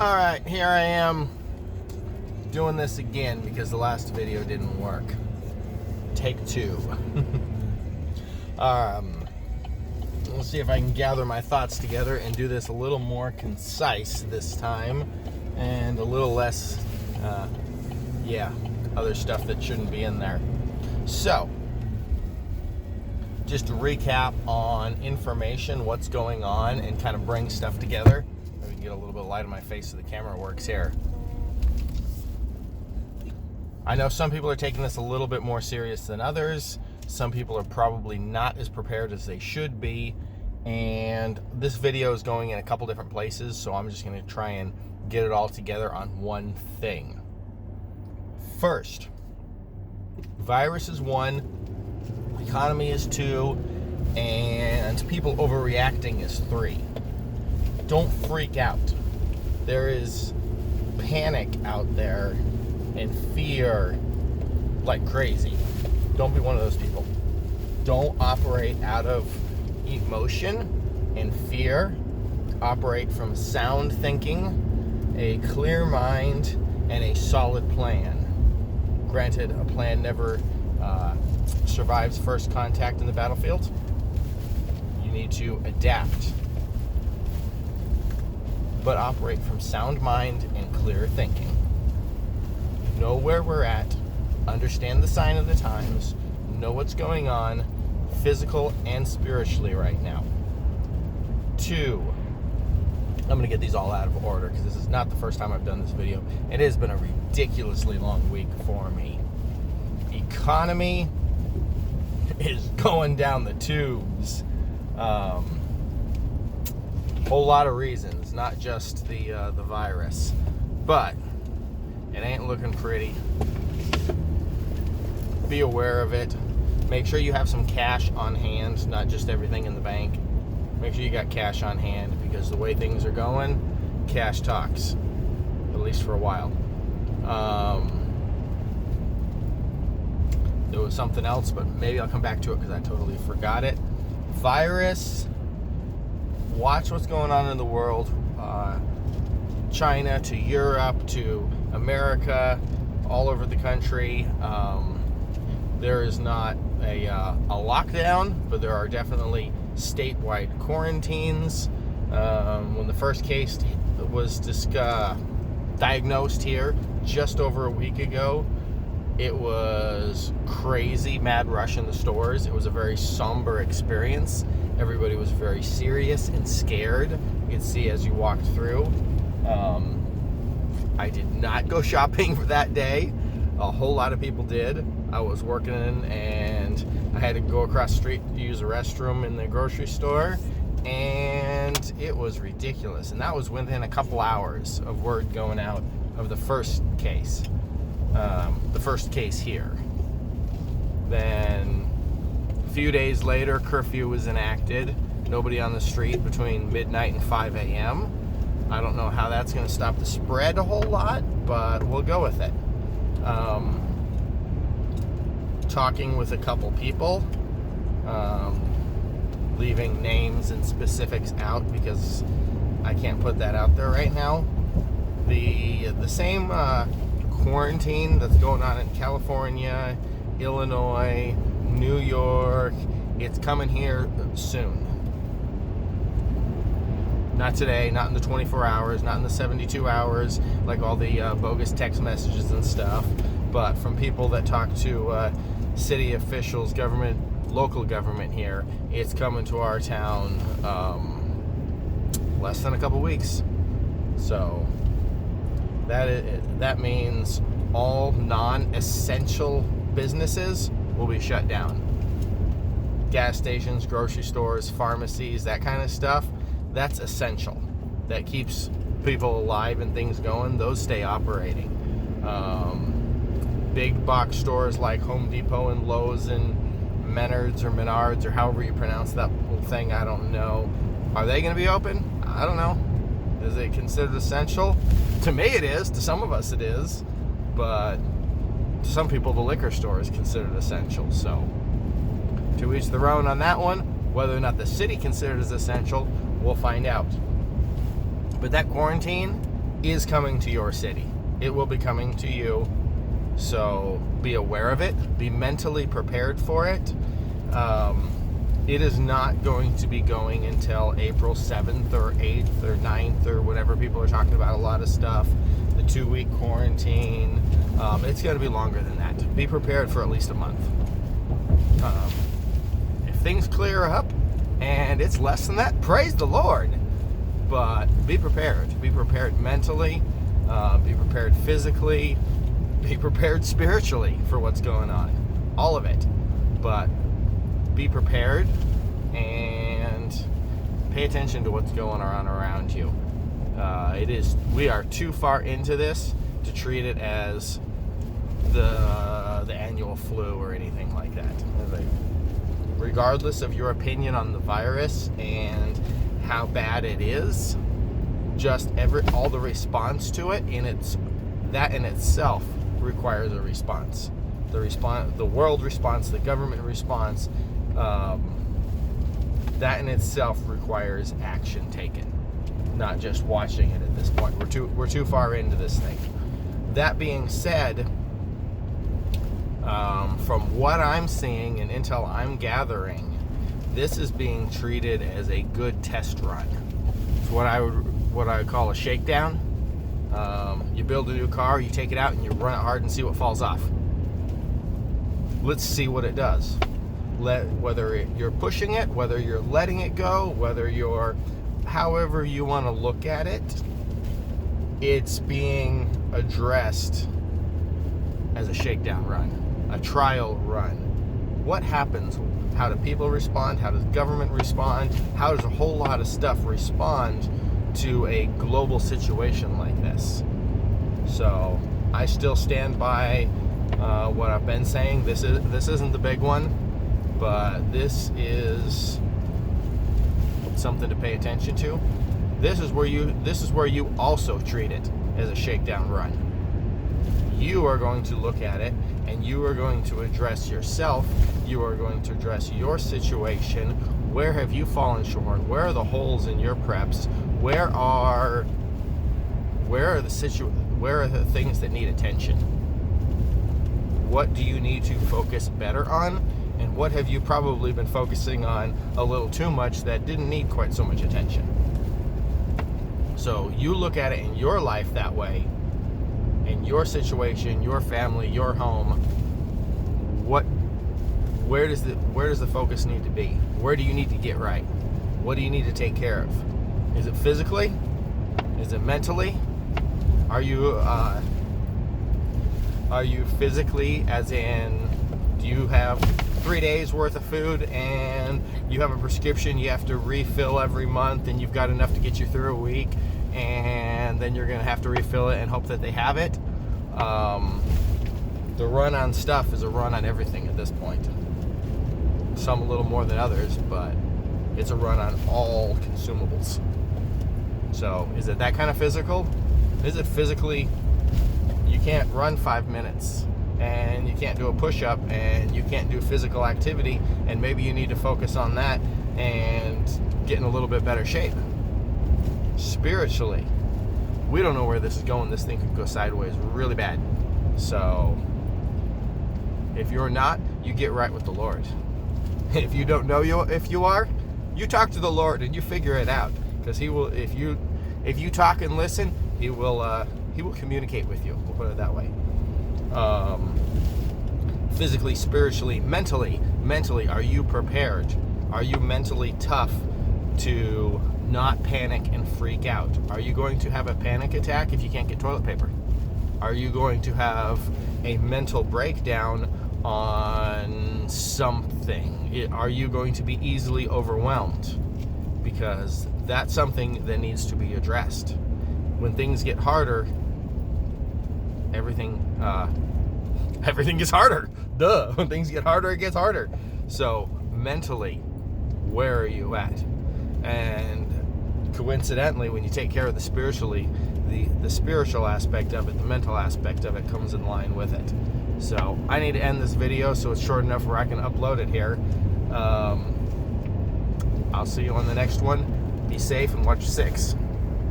Alright, here I am doing this again because the last video didn't work. Take two. We'll see if I can gather my thoughts together and do this a little more concise this time and a little less, other stuff that shouldn't be in there. So, just to recap on information, what's going on, and kind of bring stuff together. Let me get a little bit of light on my face so the camera works here. I know some people are taking this a little bit more serious than others. Some people are probably not as prepared as they should be. And this video is going in a couple different places, so I'm just going to try and get it all together on one thing. First, virus is 1, economy is 2, and people overreacting is 3. Don't freak out. There is panic out there and fear like crazy. Don't be one of those people. Don't operate out of emotion and fear. Operate from sound thinking, a clear mind, and a solid plan. Granted, a plan never survives first contact in the battlefield. You need to adapt, but operate from sound mind and clear thinking. Know where we're at, understand the sign of the times, know what's going on, physical and spiritually right now. 2, I'm going to get these all out of order because this is not the first time I've done this video. It has been a ridiculously long week for me. Economy is going down the tubes. Whole lot of reasons, not just the virus, but it ain't looking pretty. Be aware of it. Make sure you have some cash on hand, not just everything in the bank. Make sure you got cash on hand because the way things are going, cash talks, at least for a while. There was something else, but maybe I'll come back to it because I totally forgot it. Virus. Watch what's going on in the world. China to Europe to America, all over the country. There is not a lockdown, but there are definitely statewide quarantines. When the first case was diagnosed here just over a week ago, it was crazy, mad rush in the stores. It was a very somber experience. Everybody was very serious and scared. You could see as you walked through. I did not go shopping for that day. A whole lot of people did. I was working and I had to go across the street to use a restroom in the grocery store, and it was ridiculous. And that was within a couple hours of word going out of the first case. The first case here. Then a few days later, curfew was enacted. Nobody on the street between midnight and 5 a.m. I don't know how that's going to stop the spread a whole lot, but we'll go with it. Talking with a couple people, leaving names and specifics out because I can't put that out there right now. The same quarantine that's going on in California, Illinois, New York, it's coming here soon. Not today, not in the 24 hours, not in the 72 hours, like all the bogus text messages and stuff, but from people that talk to city officials, government, local government here, it's coming to our town less than a couple weeks. So that means all non-essential businesses will be shut down. Gas stations, grocery stores, pharmacies, that kind of stuff. That's essential. That keeps people alive and things going. Those stay operating. Big box stores like Home Depot and Lowe's and Menards or Menards or however you pronounce that whole thing, I don't know. Are they going to be open? I don't know. Is it considered essential? To me it is. To some of us it is. But to some people the liquor store is considered essential. So to each their own on that one. Whether or not the city considers essential, we'll find out. But that quarantine is coming to your city. It will be coming to you. So be aware of it. Be mentally prepared for it. It is not going to be going until April 7th or 8th or 9th or whatever. People are talking about a lot of stuff. The 2-week quarantine. It's going to be longer than that. Be prepared for at least a month. If things clear up and it's less than that, praise the Lord. But be prepared. Be prepared mentally. Be prepared physically. Be prepared spiritually for what's going on. All of it. But be prepared and pay attention to what's going on around you. We are too far into this to treat it as the annual flu or anything like that. Regardless of your opinion on the virus and how bad it is, just all the response to it that in itself requires a response. The world response, the government response, that in itself requires action taken, not just watching it at this point. We're too far into this thing. That being said, from what I'm seeing and intel I'm gathering, this is being treated as a good test run. It's what I would call a shakedown. You build a new car, you take it out, and you run it hard and see what falls off. Let's see what it does. Whether you're pushing it, whether you're letting it go, whether you're however you want to look at it, it's being addressed as a shakedown run, a trial run. What happens? How do people respond? How does government respond? How does a whole lot of stuff respond to a global situation like this? So I still stand by what I've been saying. This isn't the big one, but this is something to pay attention to. This is where you also treat it as a shakedown run. You are going to look at it and you are going to address yourself. You are going to address your situation. Where have you fallen short? Where are the holes in your preps? Where are the things that need attention? What do you need to focus better on? And what have you probably been focusing on a little too much that didn't need quite so much attention? So you look at it in your life that way, in your situation, your family, your home. Where does the focus need to be? Where do you need to get right? What do you need to take care of? Is it physically? Is it mentally? Are you physically, as in, do you have 3 days worth of food and you have a prescription you have to refill every month and you've got enough to get you through a week, and then you're going to have to refill it and hope that they have it? The run on stuff is a run on everything at this point. Some a little more than others, but it's a run on all consumables. So is it that kind of physical? Is it physically, you can't run 5 minutes and you can't do a push-up and you can't do physical activity, and maybe you need to focus on that and get in a little bit better shape. Spiritually, we don't know where this is going. This thing could go sideways really bad. So if you're not, you get right with the Lord. If you don't know if you are, you talk to the Lord and you figure it out, because he will. If you talk and listen, he will communicate with you. We'll put it that way. Physically, spiritually, mentally, are you prepared? Are you mentally tough to not panic and freak out? Are you going to have a panic attack if you can't get toilet paper? Are you going to have a mental breakdown on something? Are you going to be easily overwhelmed? Because that's something that needs to be addressed. When things get harder, everything gets harder. Duh. When things get harder, it gets harder. So mentally, where are you at? And coincidentally, when you take care of the spiritually, the spiritual aspect of it, the mental aspect of it comes in line with it. So I need to end this video so it's short enough where I can upload it here. I'll see you on the next one. Be safe and watch 6.